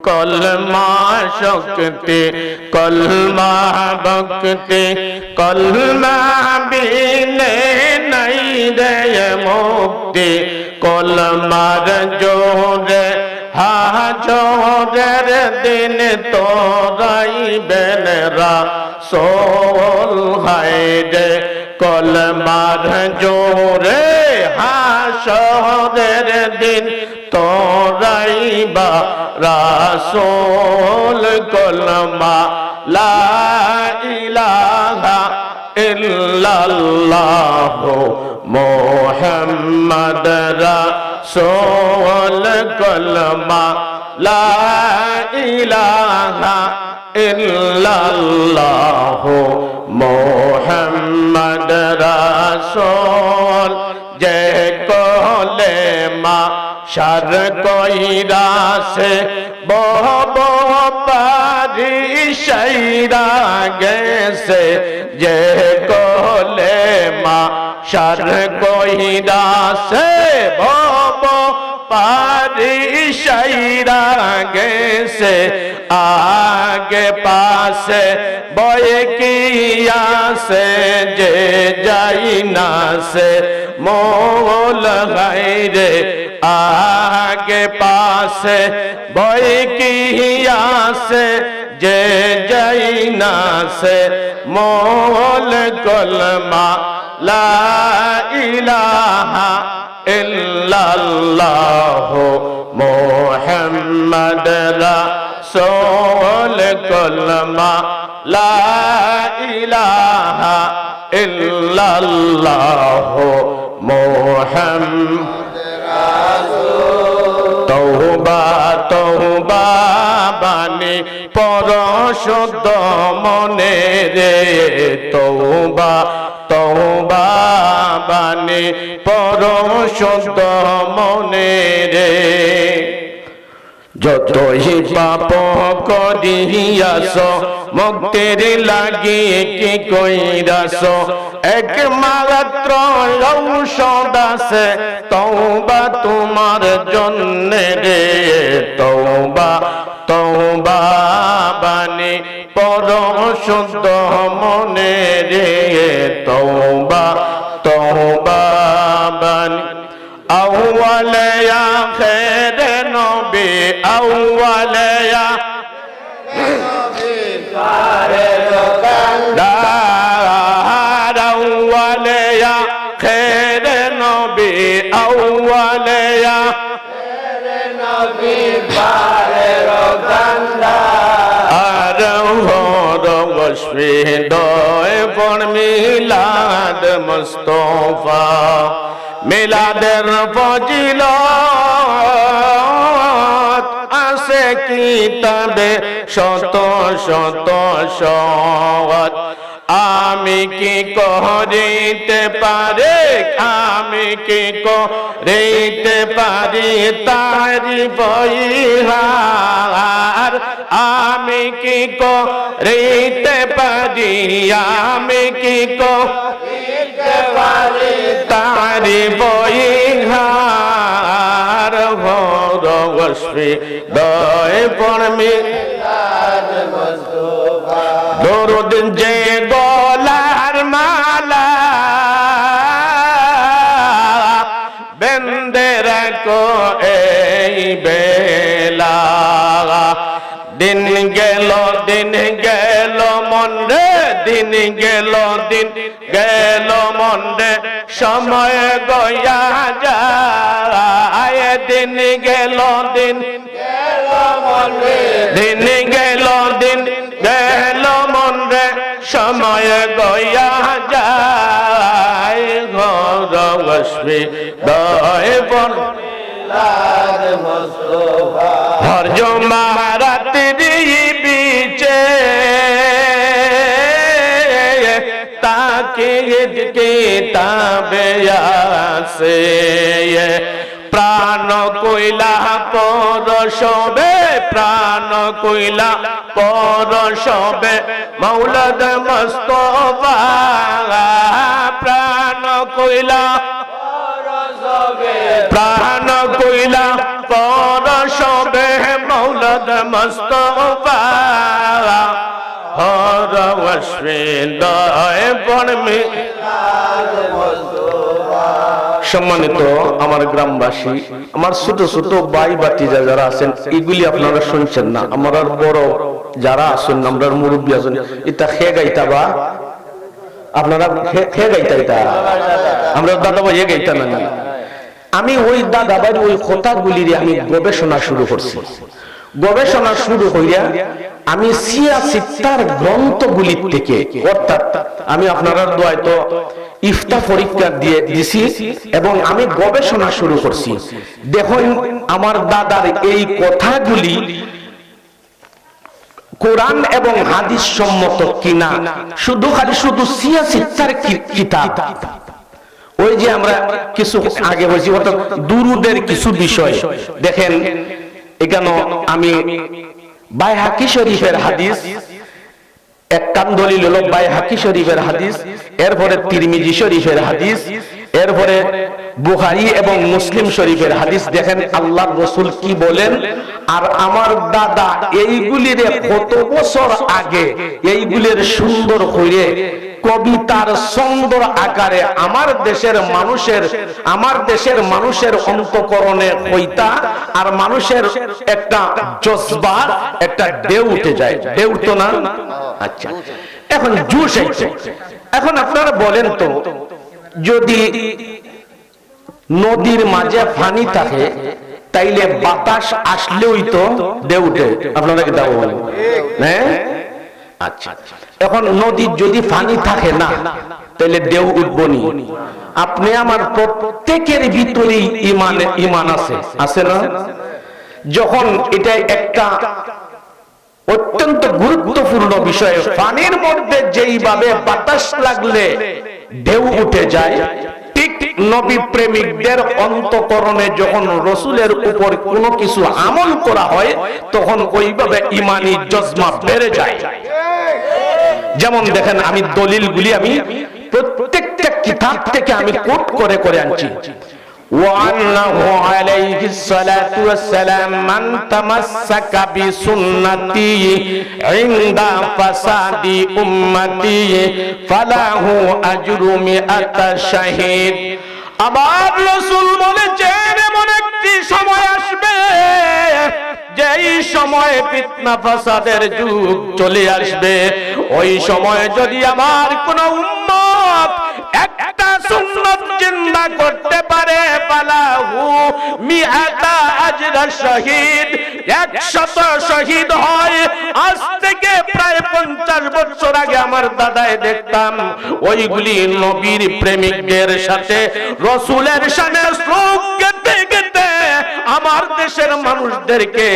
কলমা শক্তি কলমা ভক্তি কলমা বিনে নাই রে মুক্তি কলমার জোরে হাজরের দিন তোরাইবেন রাসূল হায়রে কলমার জোরে হাসরের দিন তোরাইবা রাসূল কলমা লা ইলাহা ইল্লাল্লাহ মুহাম্মদ রাসূল কলমা লা ইলাহা ইল্লাল্লাহ মুহাম্মদ রাসূল যে কলেমা শার কইরাছে বহব পারি শাইরা গেছে যে কলেমা শার কইরাছে বহব পারি শাইরা গেছে আগে পাশে বয়ে কি আছে যে যাই না সে মোল গাইরে আগে পাশে বয়ে কি আছে যে যাই না সে মোল কলমা লা ইলাহা ইল্লাল্লাহ মুহাম্মদ রাসূল কলমা লা ইলাহা ইল্লাল্লাহ মুহাম্মদ রাসূল তওবা তওবা বাণী পরশুদ্ধ মনে রে তওবা তওবা বাণী পরশুদ্ধ মনে রে যতই পাপ করিয়াছ মুক্তির লাগি কি কইরাছ একমাত্র ঔষধ আছে তওবা তোমার জন্যে রে তওবা তওবা বাণী পরশুদ্ধ মনে রে তওবা তওবা বাণী আউয়ালে আখিরে নবী আউয়ালে নবী কারে রকান্দার আউয়ালে আখিরে নবী আউয়ালে আখিরে নবী কারে রকান্দার আর হরগশে দয় পর মিলাদ মুস্তাফা মিলাদের ফজিলত আছে কিতাবে শত শত শত আমি কি করিতে পারি আমি কি করিতে পারি তারি বইহার আমি কি করিতে পারি আমি কি করিতে পারি তারি বইহার ভরবশে দয় পড়মি দরুদ যে গলার মালা বেন্দে রাখো এই বেলা দিন গেল মন রে দিন গেল মন রে সময় গয়া যায় দিন গেল মন রে দিন গেল মন রে সময় গয়া যায় ঘর বসবে দয় বন হর জমারাতি বিচে তাকে কিতাবে আছে প্রাণ কইলা পরশবে প্রাণ কইলা পরশবে মৌলাদ মুস্তাফা প্রাণ কইলা পরশবে প্রাণ কইলা পরশবে মৌলাদ মুস্তাফা হর ওয়াসফিদায় পড়মি। সম্মানিত আমার গ্রামবাসী, আমার ছোট ছোট ভাই ভাতিজা যারা আছেন, এগুলি আপনারা শুনছেন না। আমার বড় যারা আছেন, আমরা মুরব্বী আছেন, এটা খে গাইতা বা আপনারা খে গাইতা, এটা আমরা দাদা ভাই গাইতা না। আমি ওই দাদা ভাইয়ের ওই কথাগুলির আমি গবেষণা শুরু করছি। গবেষণা শুরু হইয়া আমি সিয়াসিত্তার গ্রন্থগুলির থেকে, অর্থাৎ আমি আপনারা দোয়ায় তো ইফতা পরীক্ষা দিয়ে দিছি এবং আমি গবেষণা শুরু করছি। দেখুন আমার দাদার এই কথাগুলি কোরআন এবং হাদিস সম্মত কিনা। শুধু সিয়াসিত্তার কিতাব, ওই যে আমরা কিছু আগে বলছি অর্থাৎ দুরুদের কিছু বিষয় দেখেন। এখানে আমি বাইহাকি শরীফের হাদিস, এক কান দলিল হলো বাইহাকি শরীফের হাদিস, এরপরে তিরমিজি শরীফের হাদিস, এরপরে বুখারী এবং মুসলিম শরীফের হাদিস। দেখেন আল্লাহর রাসূল কি বলেন। আর আমার দাদা এইগুলির কত বছর আগে এইগুলির সুন্দর করে কবিতার ছন্দর আকারে আমার দেশের মানুষের অন্তঃকরণে কইতা, আর মানুষের একটা জজবা, একটা ঢেউ উঠে যায়। ঢেউ তো না, আচ্ছা এখন জুস আইছে। এখন আপনারা বলেন তো, যদি নদীর মাঝে পানি থাকে তাইলে বাতাস আসলেই তো ঢেউ উঠে। আপনারা কি দাও বলেন? হ্যাঁ, আচ্ছা। এখন নদীর যদি পানি থাকে না তাহলে ঢেউ উঠবনি। আপনি আমার প্রত্যেকের ভিতরেই ঈমান আছে না? যখন এটা একটা অত্যন্ত গুরুত্বপূর্ণ বিষয়, পানির মধ্যে যেইভাবে বাতাস লাগলে ঢেউ উঠে যায়, ঠিক নবী প্রেমিকদের অন্তঃকরণে যখন রাসূলের উপর কোনো কিছু আমল করা হয় তখন ওইভাবে ঈমানি জজমা বেড়ে যায়। যেমন দেখেন, আমি দলিলগুলি আমি প্রত্যেকটা কিতাব থেকে আমি কোট করে করে আনছি। وأنه عليه الصلاة والسلام من تمسك بسنتي عند فساد أمتي فله أجر 100 شهيد। আমার রাসূল বলেছেন এমন একটি সময় আসবে যেই সময়ে ফিতনা ফাসাদের যুগ চলে আসবে। ওই সময় যদি আমার কোন উম্মত একটা সুন্নাত জিন্দা করতে পারে, ফালাহু 100 আজরা শহীদ, 100 শহীদ হয়। আজ থেকে প্রায় 50 বছর আগে আমার দাদাই দেখতাম ওইগুলি নবীর প্রেমিকদের সাথে রাসূলের শানে শ্লোক গেতে গেতে আমার দেশের মানুষদেরকে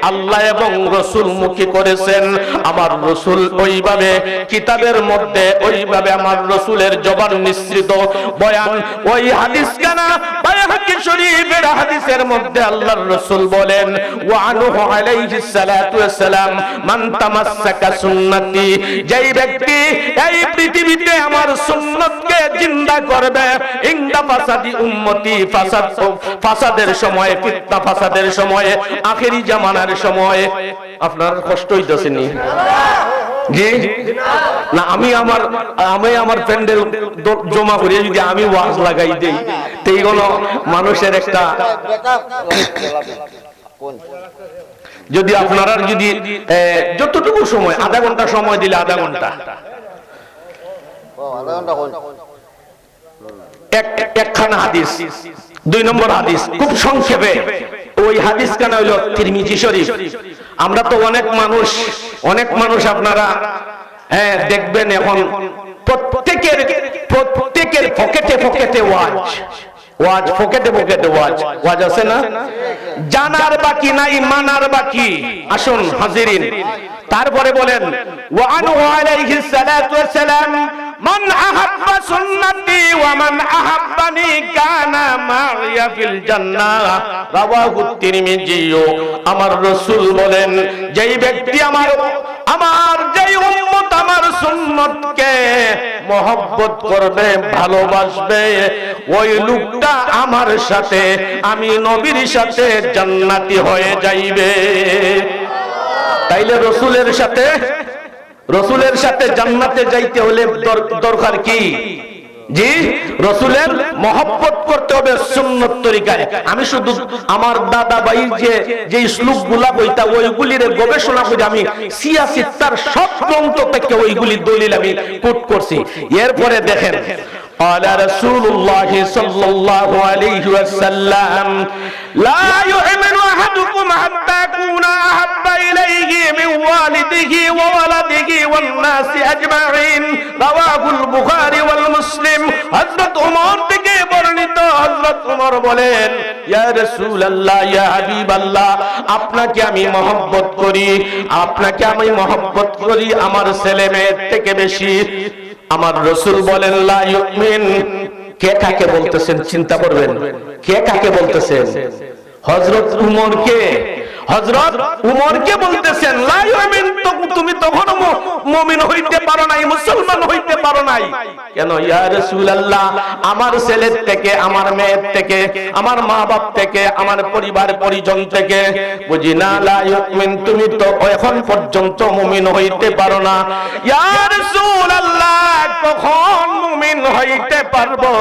আল্লাহ এবং রাসূল মুখী করেছেন। আমার রাসূল ওইভাবে কিতাবের মধ্যে ওইভাবে আমার রাসূলের জবান নিঃসৃত বয়ান, ওই হাদিস কানা বাইহাকি শরীফের হাদিসের মধ্যে আল্লাহর রাসূল বলেন, ওয়া আনহু আলাইহিস সালাতু ওয়াস সালাম মান তামাসসাকা সুন্নতি, যেই ব্যক্তি এই পৃথিবীতে আমার সুন্নতকে জিন্দা করবে, ইনদা ফাসাদি উম্মতি, ফাসাদের সময়, ফিতনা ফাসাদের সময়, আখেরি জামানার সময়। আপনার কষ্ট হইতেছে নি? জি না, আমি আমার প্যান্ডেল জমা করে যদি আমি ওয়াজ লাগাই দেই তো এইগুলো মানুষের একটা, যদি আপনারা যদি যতটুকু সময়, আধা ঘন্টা সময় দিলে আধা ঘন্টা একখানা হাদিস, 2 নম্বর হাদিস খুব সংক্ষেপে। ওই হাদিস কানা হইল তিরমিজি শরীফ। আমরা তো অনেক মানুষ আপনারা দেখবেন এখন প্রত্যেকের পকেটে ওয়াজ, পকেটে ওয়াজ আছে না? জানার বাকি নাই, মানার বাকি। আসুন হাজিরিন, তারপরে বলেন ওয়া আনহু আলাইহিস সালাতু ওয়াস সালাম মান আহাব্বা সুন্নতি ওয়া মান আহাব্বানি কানা মাইয়া ফিল জান্নাহ, রাওয়াহু তিরমিজি। আমার রাসূল বলেন, যেই ব্যক্তি আমার যেই উম্মত আমার সুন্নতকে মহব্বত করবে, ভালোবাসবে, ওই লোকটা আমার সাথে, আমি নবীর সাথে জান্নাতি হয়ে যাইবে। তাইলে রসুলের সাথে জান্নাতে যাইতে হলে দরকার কি? জি, রসুলের মহব্বত করতে হবে সুন্নত তরিকায়। আমি শুধু আমার দাদা ভাই যে শ্লোকগুলা বইতা ওইগুলির গবেষণা করে আমি সিয়াসিত্তার সব গ্রন্থ থেকে ওইগুলি দলিল আমি কোট করছি। এরপরে দেখেন قال رسول الله صلى الله عليه وسلم لا يؤمن أحدكم حتى يكون أحب إليه من والده وولده والناس أجمعين رواه البخاري والمسلم। হযরত ওমর থেকে বর্ণিত, হযরত ওমর বলেন, ইয়া রাসূলুল্লাহ, ইয়া হাবিবাল্লাহ, আপনাকে আমি মহব্বত করি, আপনাকে আমি মহব্বত করি আমার ছেলে মেয়ের থেকে বেশি। আমার রাসূল বলেন লা ইউমিন। কে কাকে বলতেছেন চিন্তা করবেন, কে কাকে বলতেছেন? হযরত উমরকে বলতেছেন লা ইউমিন। তুমি তখন মুমিন হইতে পারো নাই, মুসলমান হইতে পারো নাই কেন? ইয়া রাসূলুল্লাহ, আমার ছেলের থেকে, আমার মেয়ের থেকে, আমার মা বাপ থেকে, আমার পরিবার পরিজন থেকে বুঝি না। লা ইউমিন, তুমি তো এখন পর্যন্ত মুমিন হইতে পারো না। ইয়া রাসূলুল্লাহ, কখন মুমিন হইতে পারবো?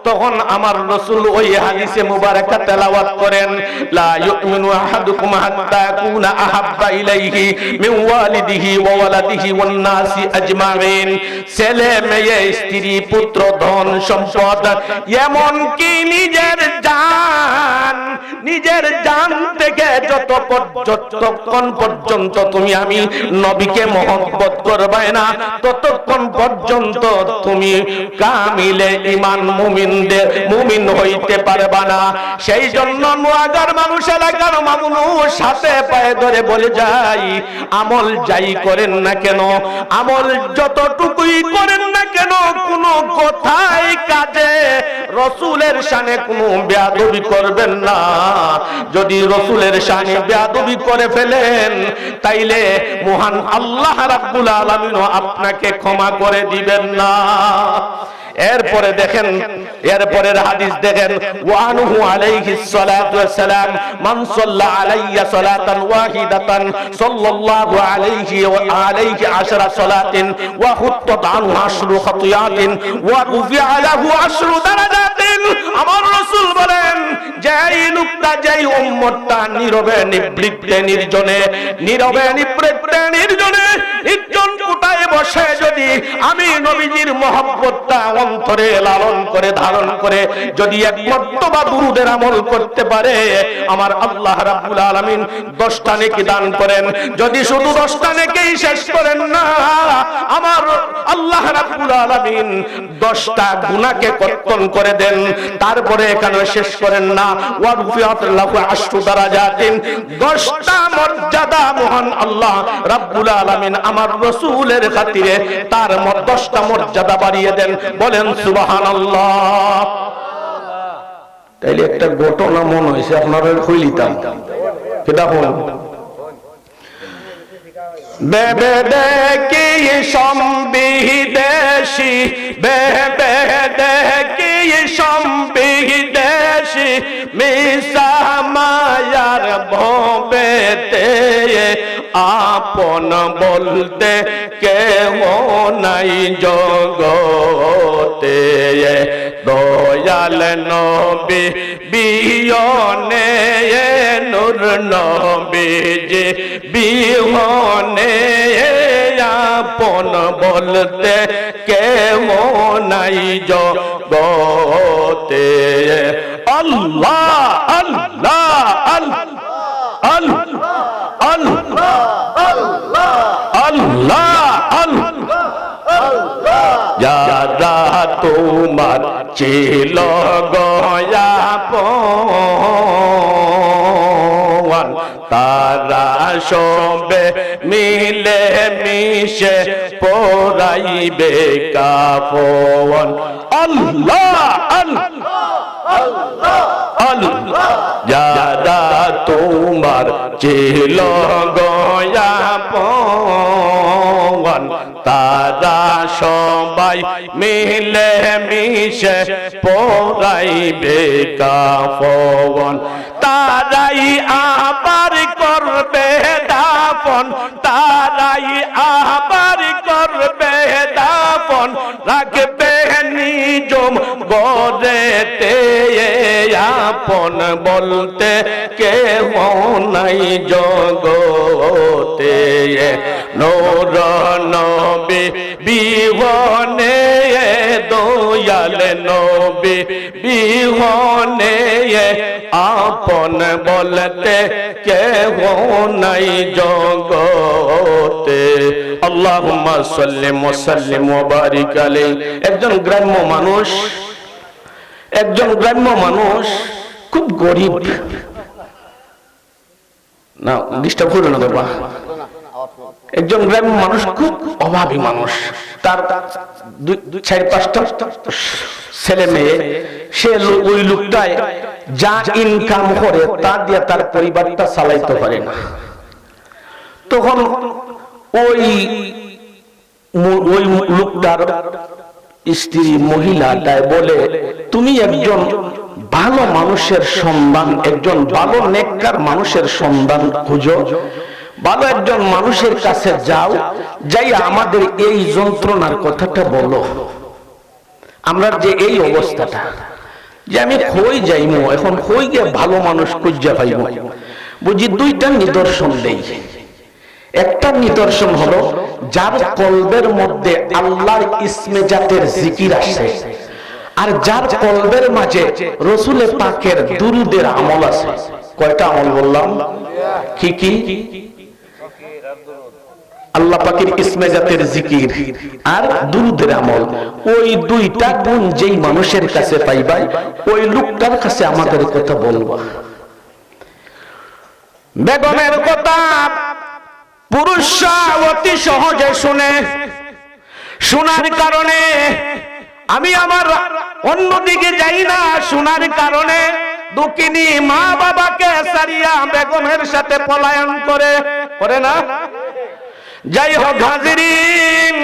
তখন আমার রাসূল ওই হাদিসে মুবারাকা তেলাওয়াত করেন, লা ইউমিনু আহাদুকুম হাত্তা ইয়াকুনা আহাব্বা ইলাইহি মিন ওয়ালিদিহি ওয়া ওয়ালাদিহি ওয়ান নাসি আজমাইন। ছেলে মেয়ে, স্ত্রী, পুত্র, ধন সম্পদ, এমন কি নিজের জান থেকে যতক্ষণ পর্যন্ত তুমি আমি নবীকে মহব্বত করবে না, ততক্ষণ পর্যন্ত তুমি কামিলে ঈমান মুমিন হইতে পারবা না। সেই জন্য নোয়াগার মানুষ, এলাকার মানুষ সাথে পায়ে ধরে বলে যাই, আমল যাই করেন না কেন, আমল যতটুকুই করেন না কেন, কোন কথাই কাজে রসুলের শানে কোনো বেয়াদবি করবেন না। যদি রসুলের শানে বেয়াদবি করে ফেলেন, তাইলে মহান আল্লাহ রাব্বুল আলামিন আপনাকে ক্ষমা করে দিবেন না। এরপরে দেখেন, এরপরের হাদিস দেখেন, ওয়ানুহু আলাইহিস সালাতু ওয়াস সালাম, মান সাল্লা আলাইয়া সালাতান ওয়াহিদাতান সাল্লাল্লাহু আলাইহি ওয়া আলাইহি 10 সালাতিন ওয়া হুত্তাত আনহু 10 খাতিয়াতিন ওয়া রুফিআ লাহু 10 দারাজাতিন। আমার রাসূল বলেন, যেই লোকটা, যেই উম্মতটা নীরবে নিবৃত্তে নির্জনে নির্জন কোটায় বসে যদি আমি নবীজির মহব্বতটা অন্তরে লালন করে ধারণ করে যদি এক মর্তবা দুরূদের আমল করতে পারে, আমার আল্লাহ রাব্বুল আলামিন 10টা নেকি দান করেন। যদি শুধু 10টা নেকিই শেষ করেন না, আমার আল্লাহ রাব্বুল আলামিন 10টা গুনাহকে কর্তন করে দেন। তারপরে এখানে শেষ করেন না, ওয়া রুফিআত লাহু 10 দারাজাতিন, 10টা মর্যাদা মহান আল্লাহ রাব্বুল আলামিন আমার রাসূলের খাতিরে তার 10টা মর্যাদা বাড়িয়ে দেন। বলেন সুবহানাল্লাহ। তাইলে একটা ঘটনা মনে হইছে আপনারা কইলিতাম, কেডা হল বেবে দেখি সম্বিদেশি, বেবে দেখি সম্বিদেশি, মিশা মায়ার ভবেতে আপন বলতে কেহ নাই জগতে। দয়াল নবী বিয়নে, নূর নবীজি বিহনে, আপন বলতে কেহ নাই জগতে। আল্লাহ আল্লাহ আল্লাহ আল্লাহ আল্লাহ আল্লাহ। যারা তোমার ছিল গয়াপন, তারা সবে মিলে মিশে পরাইবে কাফন। আল্লাহ আল্লাহ আল্লাহ। যারা তোমার ছিল গয়াপন, তারা সবাই মিলে মিশে পরাইবে কাফন, তারাই আবার করবে দাফন, তারাই আবার করবে দাফন, রাখবে নিজম গরেতে আপন বলতে কেহ নাই জগতে, নূর নবী বিহনে দয়াল নবী বিহনে আপন বলতে কেহ নাই জগতে। আল্লাহুম্মা সাল্লি ওয়া সাল্লিম ওয়া বারিক আলাইহি। একজন গ্রাম্য মানুষ খুব গরিব, না ডিস্টার্ব করো না বাবা, একজন গ্রাম্য মানুষ খুব অভাবী মানুষ, তার 4-5টা ছেলে মেয়ে, সে ওই লোকটায় যা ইনকাম করে তা দিয়ে তার পরিবারটা চালাইতে পারে না। তখন ওই লোকটার স্ত্রী মহিলাটায় বলে, তুমি একজন ভালো মানুষের সন্ধান, একজন ভালো নেককার মানুষের সন্ধান খুঁজো, ভালো একজন মানুষের কাছে যাও, যাই আমাদের এই যন্ত্রণার কথাটা বলো, আমরা যে এই অবস্থাটা, যে আমি কই যাইমু, এখন কই গিয়ে ভালো মানুষ খুঁজা পাইব। বুঝি 2টা নিদর্শন দেই। একটা নিদর্শন হলো যার কলবের মধ্যে আল্লাহর ইসমে জাতের জিকির আছে, আর যার কলবের মাঝে রসুল পাকের দুরুদের আমল আছে। কয়টা আমল বললাম? কি কি? আল্লাহ পাকের ইসমে জাতের জিকির আর দুরুদের আমল। ওই 2টা গুণ যেই মানুষের কাছে পাইবাই, ওই লোকটার কাছে আমাদের কথা বলবো। বেগমের কথা পুরুষরা অতি সহজে শুনে, শোনার কারণে আমি আমার অন্যদিকে যাই না, শোনার কারণে দুঃখিনী মা বাবাকে সারিয়া বেগমের সাথে পলায়ন করে না। যাই হোক হাজিরিন,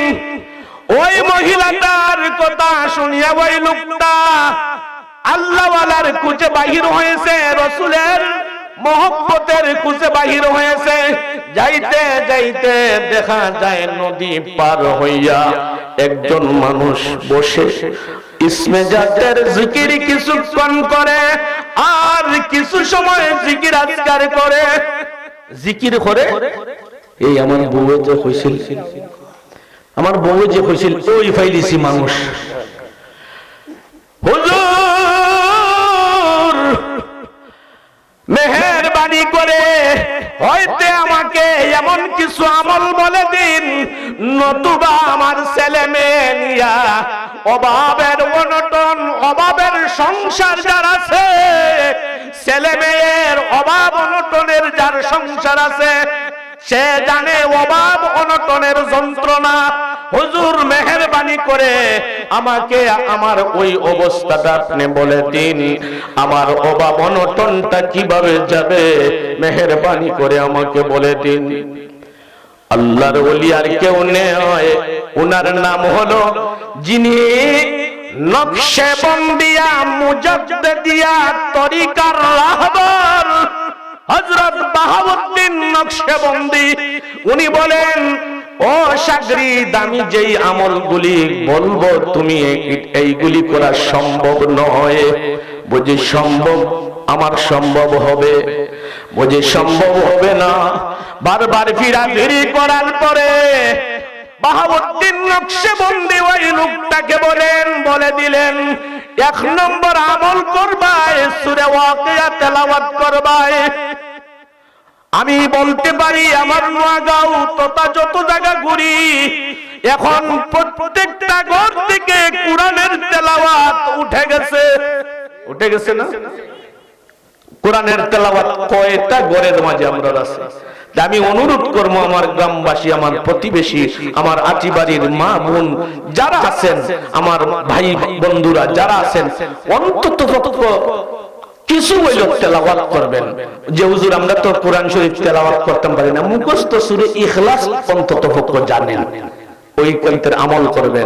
ওই মহিলাটার কথা শুনিয়া ওই লোকটা আল্লাহওয়ালার কুচে বাহির হয়েছে, রসুলের মহব্বতের কুচে বাহির হয়েছে। যাইতে যাইতে দেখা যায় নদী পার হইয়া একজন মানুষ বসে ইসমে জাতের জিকির কিছুক্ষণ করে, আর কিছু সময় জিকির আজকার করে, জিকির করে। এই আমার বউ যে হইছিল, আমার বউ যে হইছিল, ওই ফাইলিছি মানুষ, হুজুর মেহেরবানি করে হয়তো আমাকে এমন কিছু আমল বলে দিন, নতুবা আমার ছেলে মেয়ে নিয়া অভাবের অনটন, অভাবের সংসার যার আছে, ছেলে মেয়ের অভাব অনটনের যার সংসার আছে, সে জানে অভাব অনটনের যন্ত্রণা। হুজুর মেহেরবানি করে আমাকে আমার ওই অবস্থাটা আপনি বলে দিন, আমার অভাব অনটনটা কিভাবে যাবে, মেহেরবানি করে আমাকে বলে দিন। আল্লাহর ওলি আর কেউ নয়, ওনার নাম হলো যিনি নকশেবন্দিয়া মুজাদ্দিদিয়া তরিকার রাহবার হযরত বাহাউদ্দিন নকশেবন্দি। উনি বলেন, ও শাগরিদ, আমি যেই আমলগুলি বলবো তুমি এইগুলি করা সম্ভব নয়। বুঝি সম্ভব, আমার সম্ভব হবে, বুঝি সম্ভব হবে না। বারবার ফিরাফিরি করার পরে বাহাউদ্দিন নকশেবন্দি ওই লোকটাকে বলে দিলেন, 1 নম্বর আমল করবাই, সূরা ওয়াকিয়া তেলাওয়াত করবাই। আমি বলতে পারি আমার নোয়াগাঁও তথা যত জায়গা ঘুরি, এখন প্রত্যেকটা ঘর থেকে কোরআনের তেলাওয়াত উঠে গেছে না? কোরআনের তেলাওয়াত কয়টা ঘরের মাঝে আমরা আছে? আমি অনুরোধ করবো আমার গ্রামবাসী, আমার প্রতিবেশী, আমার আটিবাড়ির মা বোন যারা আছেন, আমার ভাই বন্ধুরা যারা আছেন, অন্তত কিছু হইলেও তেলাওয়াত করবেন। যে হুজুর আমরা তো কোরআন শরীফ তেলাওয়াত করতে পারি না, মুখস্থ সূরা ইখলাস অন্তত জানেন, ওই কন্তের আমল করবেন।